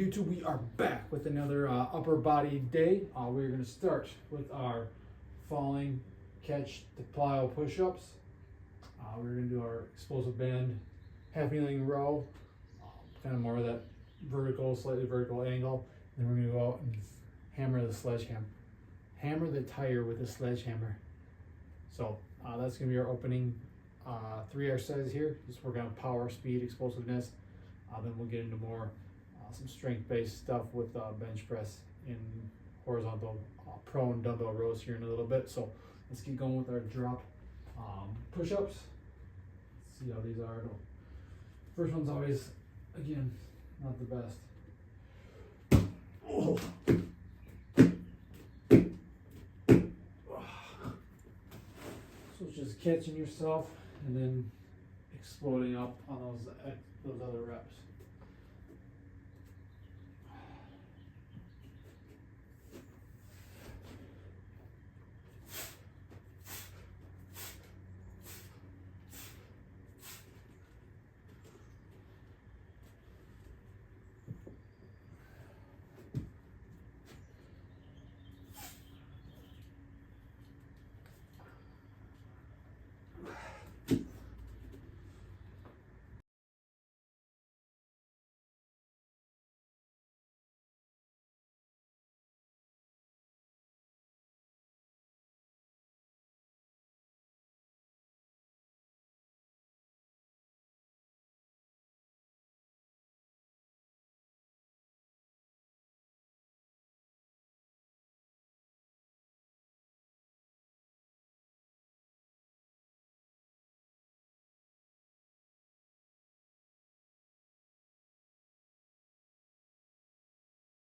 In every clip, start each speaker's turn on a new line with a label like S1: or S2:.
S1: YouTube, we are back with another upper body day. We're going to start with our falling catch to plyo push-ups. We're going to do our explosive band half kneeling row, kind of more of that vertical, slightly vertical angle. Then we're going to go out and hammer the sledgehammer. Hammer the tire with the sledgehammer. So that's going to be our opening 3 exercises here. Just working on power, speed, explosiveness. Then we'll get into more some strength-based stuff with bench press in horizontal prone dumbbell rows here in a little bit. So let's keep going with our drop push-ups. See how these are. First one's always, again, not the best. Oh. So it's just catching yourself and then exploding up on those other reps.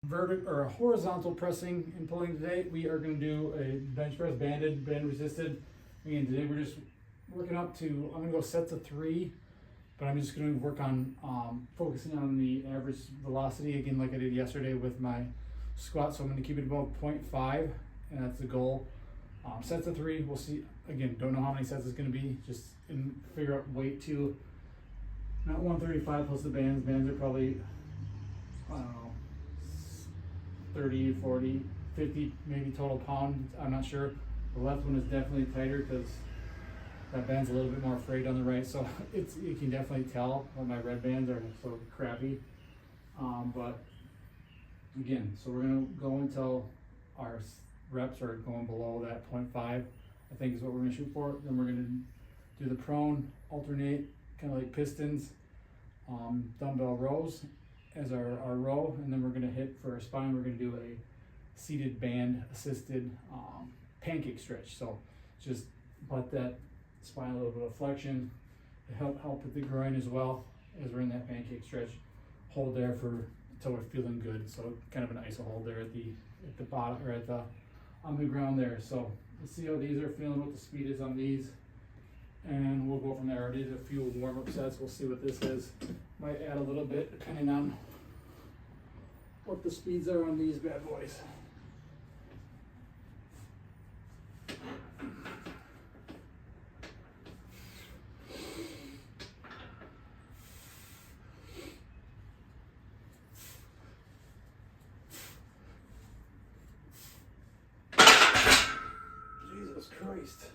S1: Vertical or horizontal pressing and pulling today. We are going to do a bench press banded, band resisted. Again, today we're just working up to, I'm going to go sets of 3, but I'm just going to work on focusing on the average velocity again, like I did yesterday with my squat. So I'm going to keep it above 0.5, and that's the goal. Sets of 3, we'll see. Again, don't know how many sets it's going to be. Just figure out weight to not 135 plus the bands. Bands are probably, I don't know, 30, 40, 50 maybe total pound. I'm not sure. The left one is definitely tighter because that band's a little bit more frayed on the right, so you can definitely tell that my red bands are so crappy. But again, so we're gonna go until our reps are going below that 0.5, I think is what we're gonna shoot for. Then we're gonna do the prone, alternate, kind of like pistons, dumbbell rows as our row, and then we're going to hit for our spine, we're going to do a seated band assisted pancake stretch. So just let that spine a little bit of flexion to help with the groin as well as we're in that pancake stretch. Hold there until we're feeling good. So kind of an iso hold there at the bottom, or on the ground there. So let's see how these are feeling, what the speed is on these, and we'll go from there. These are a few warm-up sets. We'll see what this is. Might add a little bit depending on what the speeds are on these bad boys. Jesus Christ.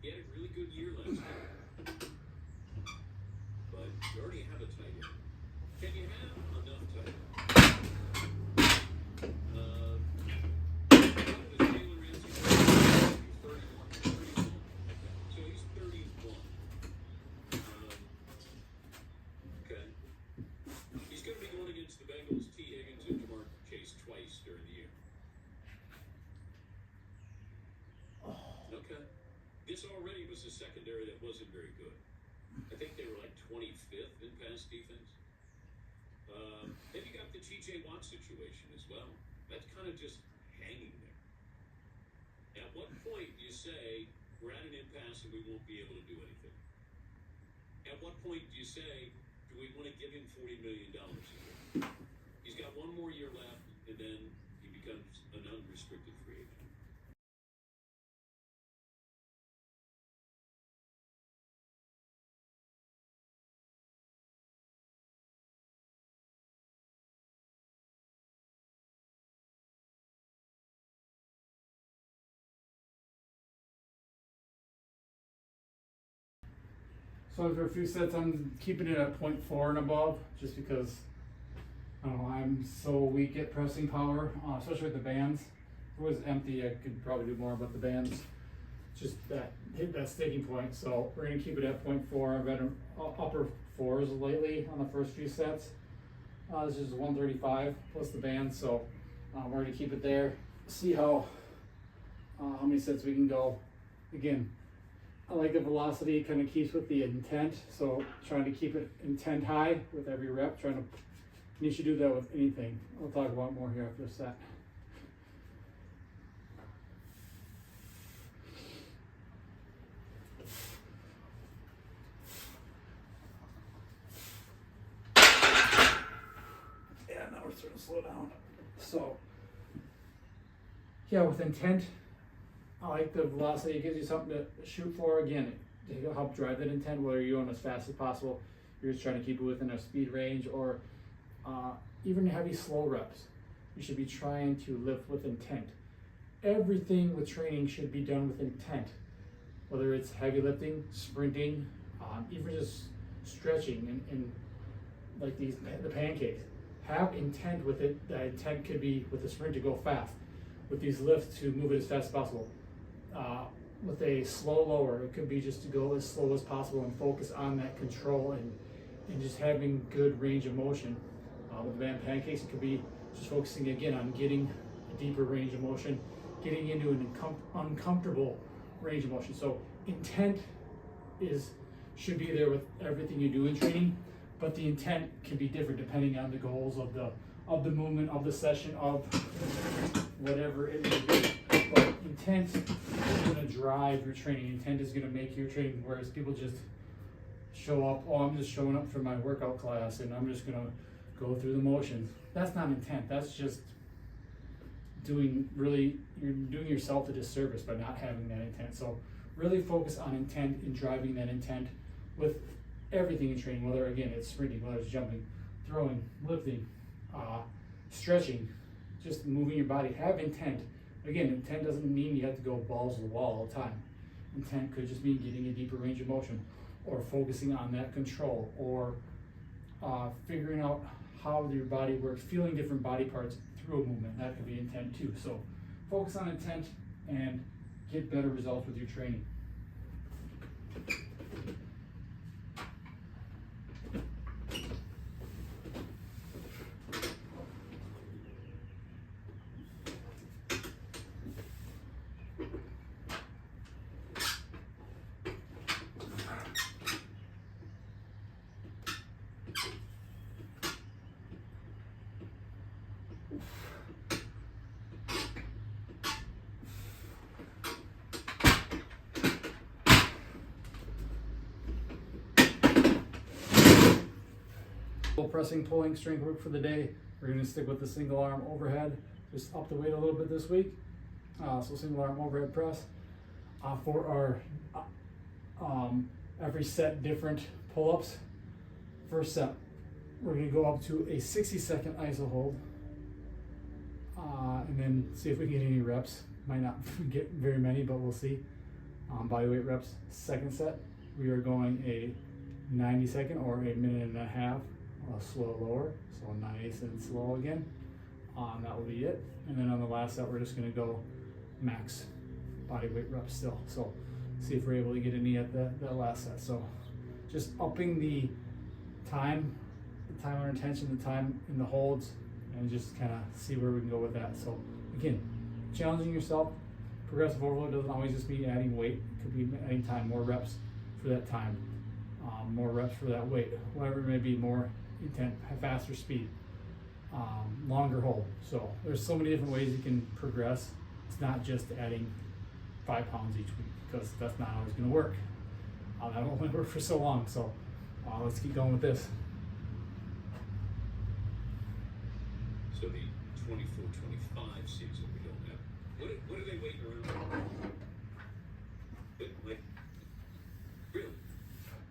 S2: He had a really good year last year, but you already have a tight end. Can you have enough tight ends? Jalen Ramsey, he's 31. So he's 31. Okay. He's going to be going against the Bengals, T. Higgins, and Jamar Chase twice during the year. Okay. This already was a secondary that wasn't very good. I think they were like 25th in pass defense. the TJ Watt situation as well. That's kind of just hanging there. At what point do you say, we're at an impasse and we won't be able to do anything? At what point do you say, do we want to give him $40 million a year? He's got one more year left, and then he becomes an unrestricted free agent.
S1: So for a few sets, I'm keeping it at 0.4 and above, just because I don't know, I'm so weak at pressing power, especially with the bands. If it was empty, I could probably do more, but the bands just that hit that sticking point. So we're gonna keep it at 0.4. I've been upper fours lately on the first few sets. This is 135 plus the band, so we're gonna keep it there. See how many sets we can go. Again, I like the velocity, kind of keeps with the intent. So trying to keep it intent high with every rep. You should do that with anything. I'll talk about more here after a set. Yeah, now we're starting to slow down. So, yeah, with intent, I like the velocity. It gives you something to shoot for. Again, to help drive that intent, whether you're going as fast as possible, you're just trying to keep it within a speed range, or even heavy slow reps. You should be trying to lift with intent. Everything with training should be done with intent, whether it's heavy lifting, sprinting, even just stretching and like the pancakes. Have intent with it. That intent could be with the sprint to go fast, with these lifts to move it as fast as possible. With a slow lower, it could be just to go as slow as possible and focus on that control and just having good range of motion. With the band pancakes, it could be just focusing again on getting a deeper range of motion, getting into an uncomfortable range of motion. So intent should be there with everything you do in training, but the intent can be different depending on the goals of the movement, of the session, of whatever it may be. But intent is going to drive your training. Intent is going to make your training, whereas people just show up, oh, I'm just showing up for my workout class and I'm just going to go through the motions. That's not intent. That's just you're doing yourself a disservice by not having that intent. So really focus on intent and driving that intent with everything in training, whether again it's sprinting, whether it's jumping, throwing, lifting, stretching, just moving your body. Have intent. Again, intent doesn't mean you have to go balls to the wall all the time. Intent could just mean getting a deeper range of motion, or focusing on that control, or figuring out how your body works, feeling different body parts through a movement. That could be intent too. So focus on intent and get better results with your training. Pressing, pulling, strength work for the day. We're going to stick with the single arm overhead. Just up the weight a little bit this week. So single arm overhead press. For our every set different pull-ups. First set, we're going to go up to a 60-second iso hold. And then see if we can get any reps. Might not get very many, but we'll see. Body weight reps. Second set, we are going a 90-second or a minute and a half. Slow lower, so nice and slow again. That will be it. And then on the last set, we're just going to go max body weight reps still. So see if we're able to get any at that last set. So just upping the time under tension, the time in the holds, and just kind of see where we can go with that. So again, challenging yourself. Progressive overload doesn't always just mean adding weight. It could be adding time, more reps for that time, more reps for that weight, whatever it may be, more intent, faster speed. longer hold. So there's so many different ways you can progress. It's not just adding 5 pounds each week, because that's not always going to work. That won't work for so long. So let's keep going with this.
S2: So the 24-25 season we don't have. What are they waiting around for? Like, really?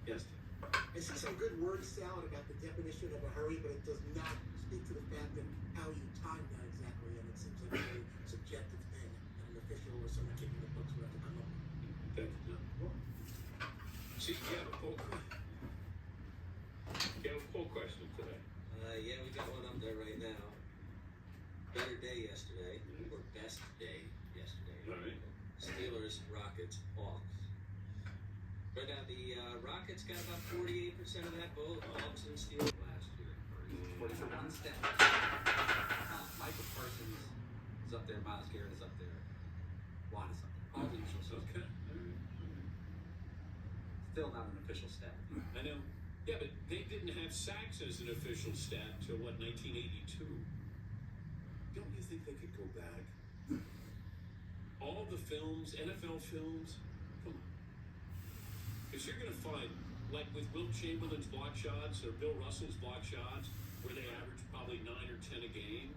S2: Yes.
S3: I see some good word salad about the definition of a hurry, but it does not speak to the fact that how you time that exactly, and it seems like a very subjective thing, and an official or someone keeping the books would have to come up with.
S2: Thank you. See, you have a poll question today.
S4: Yeah, we got one up there right now. Better day yesterday, or best day yesterday.
S2: All right.
S4: Steelers, Rockets, Hawks. Right now, the Rockets got about 48% of that vote. Hawks and Steelers last year. For one step. Michael Parsons is up there. Myles Garrett is up there. Juan is up there. All the usual stuff.
S2: Okay.
S4: Still not an official stat.
S2: I know. Yeah, but they didn't have sacks as an official stat until what, 1982? Don't you think they could go back? All the films, NFL films, come on. Because you're going to find, like with Wilt Chamberlain's block shots or Bill Russell's block shots, where they average probably 9 or 10 a game,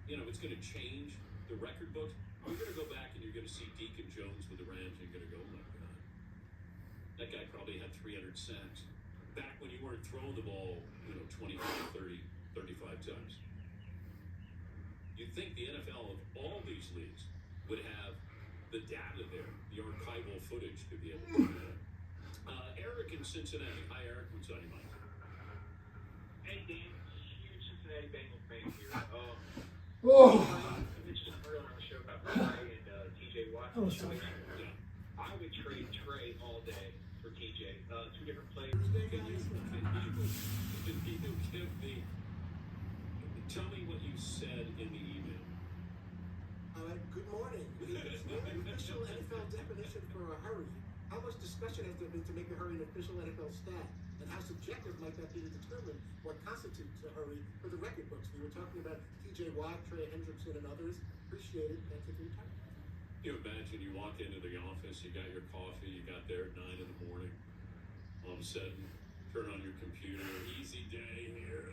S2: you know, it's going to change the record books. You're going to go back and you're going to see Deacon Jones with the Rams, and you're going to go, oh my God. That guy probably had 300 sacks. Back when you weren't throwing the ball, 25, 30, 35 times. You'd think the NFL of all these leagues would have the data there, the archival footage to be able to do that. Eric in Cincinnati. Hi, Eric. What's on your mind?
S5: Hey, Dan. Huge Cincinnati Bengals fan here.
S1: Oh,
S5: I mentioned earlier on the show about Trey and TJ Watt
S1: Oh,
S5: situation.
S2: Yeah.
S5: I would trade Trey all day for TJ. Two different players.
S2: Can you give me, tell me what you said in the email.
S3: Good morning. The official NFL definition for a hurry. How much discussion has there been to make a hurry an official NFL stat? And how subjective might that be to determine what constitutes a hurry for the record books? We were talking about TJ Watt, Trey Hendrickson, and others. Appreciate it. Thank you for your time.
S2: You imagine you walk into the office, you got your coffee, you got there at 9 in the morning. All of a sudden, turn on your computer, easy day here.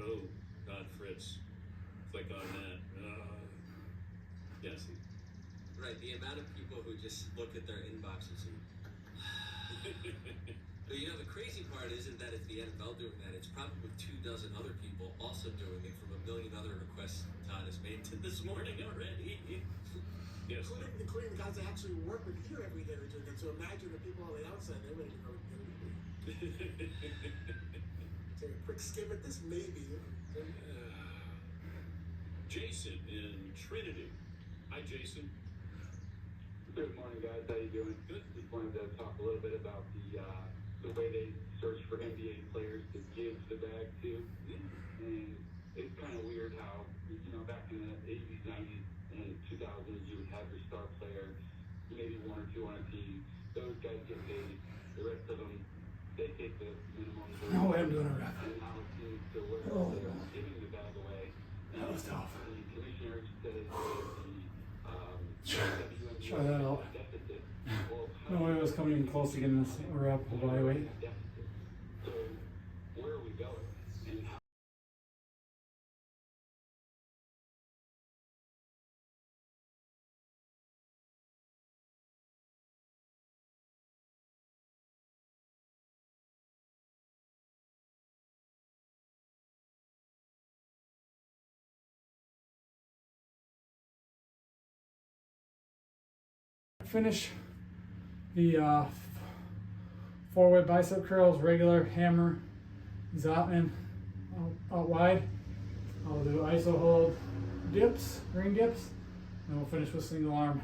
S2: Oh, God, Fritz. Click on that. Yes.
S4: Right, the amount of people who just look at their inboxes and but the crazy part isn't that it's the NFL doing that, it's probably 24 other people also doing it from a million other requests Todd has made to this morning already.
S2: Yes.
S3: Including guys that actually work with here every day are doing it. So imagine the people on the outside, they're ready to go get it. Take a quick skim at this, maybe.
S2: Jason in Trinity. Hi, Jason.
S6: Good morning, guys. How you doing?
S2: Good.
S6: Just wanted to talk a little bit about the way they search for NBA players to give the bag to. And it's kind of weird how, back in the 80s, 90s, and 2000s, you would have your star player, maybe 1 or 2 on a team. Those guys get paid. The rest of them, they take the minimum.
S1: no way I'm doing a wrap.
S6: And now it seems to where
S1: Oh.
S6: they're giving the bag away.
S1: That was tough.
S6: The commissioner says
S1: Try that out.
S6: deficit.
S1: No way I was coming even close to getting this wrap. Body weight.
S6: So where are we going? And how
S1: Finish the 4-way bicep curls, regular hammer, Zotman out wide. I'll do iso hold dips, ring dips, and we'll finish with single arm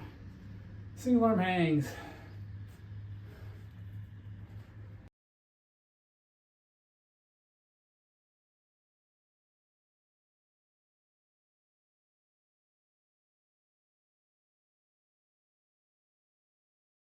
S1: hangs.